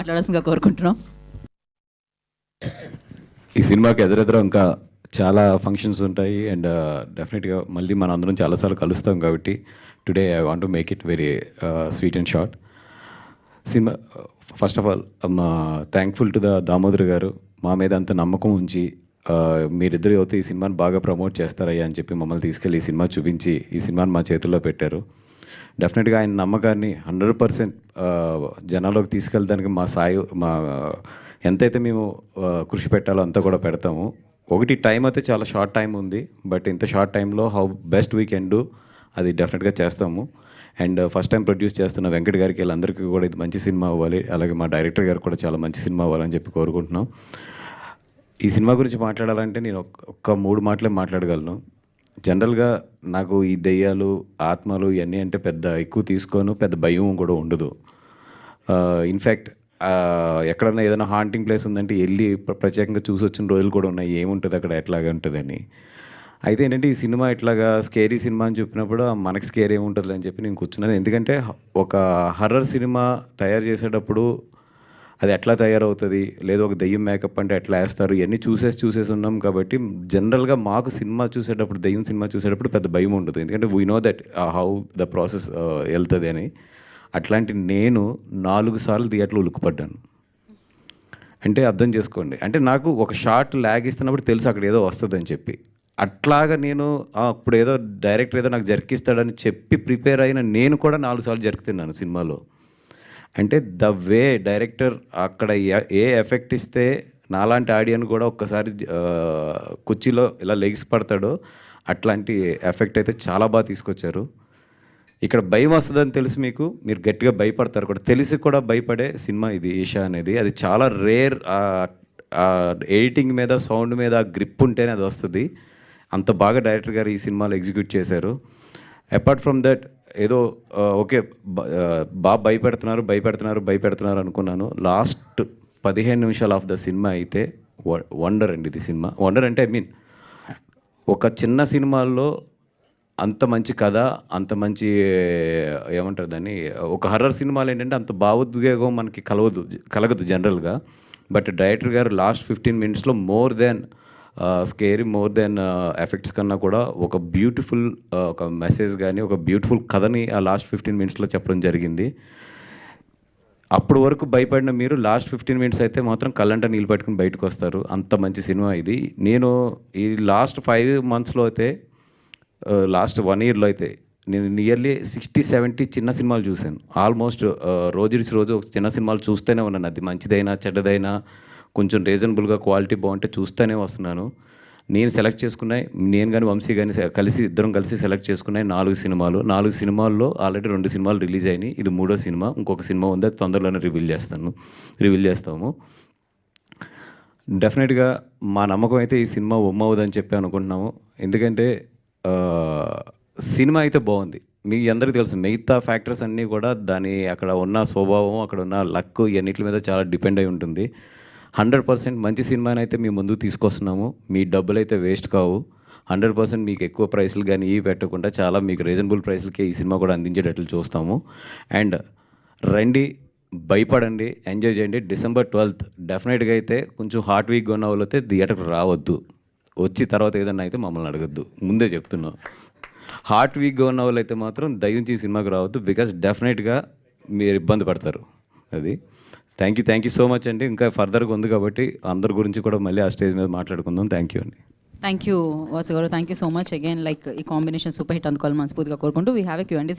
మాట్లాడాల్సిందిగా కోరుకుంటున్నాం. ఈ సినిమాకి ఎదురెదురు ఇంకా చాలా ఫంక్షన్స్ ఉంటాయి అండ్ డెఫినెట్గా మళ్ళీ మన అందరం చాలాసార్లు కలుస్తాం కాబట్టి today I want to make it very sweet and short. Cinema first of all thankful to the Damodar గారు మా మీద అంత నమ్మకం ఉంచి మీరిద్దరు అయితే ఈ సినిమాని బాగా ప్రమోట్ చేస్తారయ్యా అని చెప్పి మమ్మల్ని తీసుకెళ్ళి ఈ సినిమా చూపించి ఈ సినిమాని మా చేతుల్లో పెట్టారు. డెఫినెట్గా ఆయన నమ్మకాన్ని 100% జనాల్లోకి తీసుకెళ్ళడానికి మా ఎంతైతే మేము కృషి పెట్టాలో అంతా కూడా పెడతాము. ఒకటి టైం అయితే చాలా షార్ట్ టైం ఉంది, బట్ ఇంత షార్ట్ టైంలో how best we can do అది డెఫినెట్గా చేస్తాము. అండ్ ఫస్ట్ టైం ప్రొడ్యూస్ చేస్తున్న వెంకట్ గారికి వీళ్ళందరికీ కూడా ఇది మంచి సినిమా అవ్వాలి, అలాగే మా డైరెక్టర్ గారు కూడా చాలా మంచి సినిమా అవ్వాలని చెప్పి కోరుకుంటున్నాం. ఈ సినిమా గురించి మాట్లాడాలంటే నేను ఒక్క 3 మాటలే మాట్లాడగలను. జనరల్గా నాకు ఈ దెయ్యాలు ఆత్మలు ఇవన్నీ అంటే పెద్ద ఎక్కువ తీసుకోను, పెద్ద భయం కూడా ఉండదు. ఇన్ఫ్యాక్ట్ ఎక్కడన్నా ఏదైనా హాంటింగ్ ప్లేస్ ఉందంటే వెళ్ళి ప్రత్యేకంగా చూసి వచ్చిన రోజులు కూడా ఉన్నాయి, ఏముంటుంది అక్కడ ఎట్లాగా ఉంటుందని. అయితే ఏంటంటే ఈ సినిమా ఇట్లాగా స్కేరీ సినిమా అని చెప్పినప్పుడు మనకి స్కేర్ ఏముంటుంది అని చెప్పి నేను కూర్చున్నాను. ఎందుకంటే ఒక హర్రర్ సినిమా తయారు చేసేటప్పుడు అది ఎట్లా తయారవుతుంది, లేదా ఒక దెయ్యం మేకప్ అంటే ఎట్లా వేస్తారు, ఇవన్నీ చూసేసి ఉన్నాం కాబట్టి జనరల్గా మాకు సినిమా చూసేటప్పుడు దెయ్యం సినిమా చూసేటప్పుడు పెద్ద భయం ఉంటుంది. ఎందుకంటే we know that how the process వెళ్తుంది అని. అట్లాంటి నేను 4 సార్లు థియేటర్లో ఉలుక్కుపడ్డాను. అంటే అర్థం చేసుకోండి, అంటే నాకు ఒక షార్ట్ ల్యాగ్ ఇస్తున్నప్పుడు తెలుసు అక్కడ ఏదో వస్తుందని చెప్పి. అట్లాగా నేను అప్పుడు ఏదో డైరెక్టర్ ఏదో నాకు జరికిస్తాడని చెప్పి ప్రిపేర్ అయిన నేను కూడా 4 సార్లు జరుకుతున్నాను సినిమాలో. అంటే ద వే డైరెక్టర్ అక్కడ ఏ ఎఫెక్ట్ ఇస్తే నాలాంటి ఆడియన్ కూడా ఒక్కసారి కుర్చీలో ఇలా లెగ్స్ పడతాడో అట్లాంటి ఎఫెక్ట్ అయితే చాలా బాగా తీసుకొచ్చారు. ఇక్కడ భయం వస్తుందని తెలుసు మీరు గట్టిగా భయపడతారు కూడా, తెలిసి కూడా భయపడే సినిమా ఇది ఈషా అనేది. అది చాలా రేర్. ఎడిటింగ్ మీద సౌండ్ మీద గ్రిప్ ఉంటేనే అది వస్తుంది. అంత బాగా డైరెక్టర్ గారు ఈ సినిమాలో ఎగ్జిక్యూట్ చేశారు. అపార్ట్ ఫ్రమ్ దట్ ఏదో ఓకే బాగా భయపెడుతున్నారు అనుకున్నాను. లాస్ట్ 15 నిమిషాలు ఆఫ్ ద సినిమా అయితే వండర్ అండి. ఇది సినిమా వండర్ అంటే ఐ మీన్ ఒక చిన్న సినిమాల్లో అంత మంచి కథ, అంత మంచి ఏమంటారు దాన్ని, ఒక హర్రర్ సినిమాలు ఏంటంటే అంత భావోద్వేగం మనకి కలగదు జనరల్గా. బట్ డైరెక్టర్ గారు లాస్ట్ 15 మినిట్స్లో more than scary, more than effects కన్నా కూడా ఒక బ్యూటిఫుల్ ఒక మెసేజ్ కానీ ఒక బ్యూటిఫుల్ కథని ఆ లాస్ట్ 15 మినిట్స్లో చెప్పడం జరిగింది. అప్పుడు వరకు భయపడిన మీరు లాస్ట్ 15 మినిట్స్ అయితే మాత్రం కళ్ళంట నీళ్ళు పట్టుకుని బయటకు వస్తారు. అంత మంచి సినిమా ఇది. నేను ఈ లాస్ట్ 5 మంత్స్లో అయితే లాస్ట్ 1 ఇయర్లో అయితే నేను నియర్లీ 60-70 చిన్న సినిమాలు చూశాను. ఆల్మోస్ట్ రోజు ఒక చిన్న సినిమాలు చూస్తూనే ఉన్నాను. అది మంచిదైనా చెడ్డదైనా కొంచెం రీజనబుల్గా క్వాలిటీ బాగుంటే చూస్తూనే వస్తున్నాను. నేను సెలెక్ట్ చేసుకున్నాయి, నేను కానీ వంశీ కానీ ఇద్దరం కలిసి సెలెక్ట్ చేసుకున్నాయి 4 సినిమాలు. 4 సినిమాల్లో ఆల్రెడీ 2 సినిమాలు రిలీజ్ అయినాయి. ఇది 3వ సినిమా. ఇంకొక సినిమా ఉంది, అది తొందరలోనే రివీల్ చేస్తాము. డెఫినెట్గా మా నమ్మకం అయితే ఈ సినిమా ఒమ్మవుదని చెప్పి అనుకుంటున్నాము. ఎందుకంటే సినిమా అయితే బాగుంది. మీ అందరికీ తెలుసు మిగతా ఫ్యాక్టర్స్ అన్నీ కూడా దాని అక్కడ ఉన్న స్వభావం, అక్కడ ఉన్న లక్ ఇవన్నిటి మీద చాలా డిపెండ్ అయి ఉంటుంది. 100% మంచి సినిమాని అయితే మీ ముందుకు తీసుకొస్తున్నాము. మీ డబ్బులు అయితే వేస్ట్ కావు. 100% మీకు ఎక్కువ ప్రైస్లు కానీ ఇవి పెట్టకుండా చాలా మీకు రీజనబుల్ ప్రైస్లకే ఈ సినిమా కూడా అందించేటట్లు చూస్తాము. అండ్ రండి, భయపడండి, ఎంజాయ్ చేయండి. December 12th డెఫినెట్గా అయితే కొంచెం హార్ట్ వీక్గా ఉన్న వాళ్ళు అయితే థియేటర్కి రావద్దు. వచ్చి తర్వాత ఏదన్నా అయితే మమ్మల్ని అడగద్దు, ముందే చెప్తున్నాం. హార్ట్ వీక్గా ఉన్న వాళ్ళు అయితే మాత్రం దయించి ఈ సినిమాకి రావద్దు, బికాస్ డెఫినెట్గా మీరు ఇబ్బంది పడతారు. అది థ్యాంక్ యూ సో మచ్ అండి. ఇంకా ఫర్దర్గా ఉంది కాబట్టి అందరి గురించి కూడా మళ్ళీ ఆ స్టేజ్ మీద మాట్లాడుకుందాం. థ్యాంక్ యూ అండి. థ్యాంక్ యూ వాసు గారు. Thank you so much again. Like ఈ కాంబినేషన్ సూపర్ హిట్ అందుకోవాలి మనస్ఫూర్తిగా కోరుకుంటూ వీ హ్యావ్ ఎ Q&A